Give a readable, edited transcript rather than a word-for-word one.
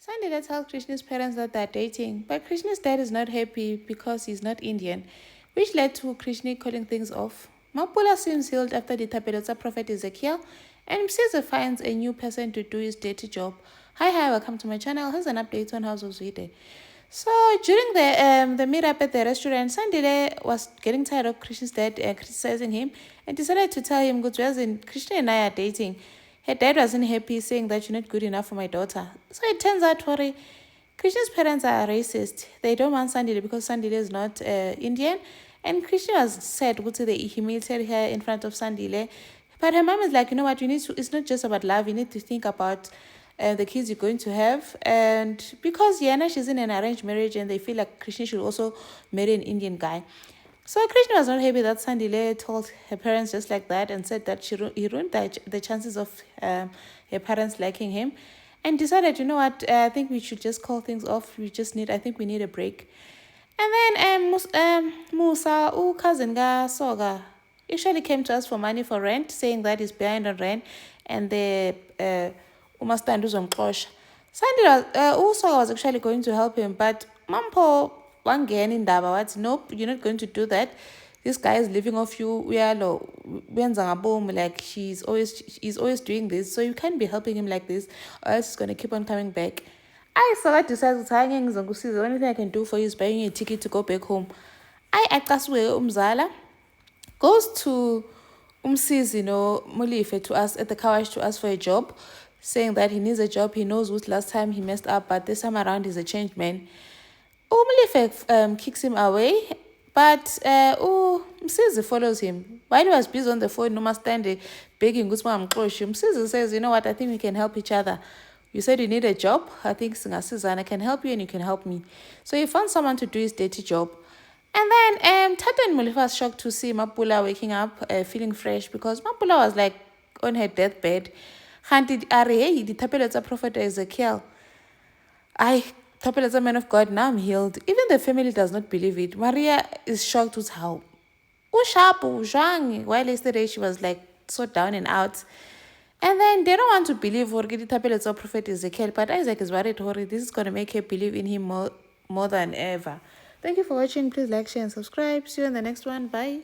Sandila tells Krishna's parents that they're dating, but Krishna's dad is not happy because he's not Indian, which led to Krishna calling things off. Mapula seems healed after the Tapelotsa prophet Ezekiel, and Msiza finds a new person to do his dirty job. Hi, welcome to my channel. Here's an update on House of Zwide. So during the meetup at the restaurant, Sandile was getting tired of Krishna's dad criticizing him and decided to tell him, Krishna and I are dating. Her dad wasn't happy, saying that you're not good enough for my daughter. So it turns out, Tori, Krishna's parents are racist. They don't want Sandile because Sandile is not Indian. And Krishna was sad that they humiliated her in front of Sandile. But her mom is like, you know what, it's not just about love. You need to think about the kids you're going to have. And because Yana, she's in an arranged marriage and they feel like Krishna should also marry an Indian guy. So Krishna was not happy that Sandile told her parents just like that and said that he ruined the chances of her parents liking him, and decided, you know what, I think we should just call things off. I think we need a break. And then Musa, cousin ga Soga, actually came to us for money for rent, saying that he's behind on rent, and the umastand uzomxosha. Sandile, Usoga was actually going to help him, but Mampo wangena indaba wathi, nope, you're not going to do that. This guy is living off you. Like he's always doing this, so you can't be helping him like this, or else he's gonna keep on coming back. I saw that decides the only thing I can do for you is buying you a ticket to go back home. I umzala goes to Umsizi, Mulife, to us at the car wash to ask for a job, saying that he needs a job. He knows what last time he messed up, but this time around he's a changed man. Umulife kicks him away, but Msizi follows him. While he was busy on the phone, Noma standing begging Msizi says, you know what, I think we can help each other. You said you need a job. I think Singasizana can help you and you can help me. So he found someone to do his dirty job. And then Tata and Mulifa was shocked to see Mapula waking up feeling fresh, because Mapula was like on her deathbed. The prophet Ezekiel. As a man of God, now I'm healed. Even the family does not believe it. Maria is shocked with how. While yesterday she was like so down and out. And then they don't want to believe the prophet Ezekiel, but Isaac is worried this is going to make her believe in him more than ever. Thank you for watching. Please like, share, and subscribe. See you in the next one. Bye.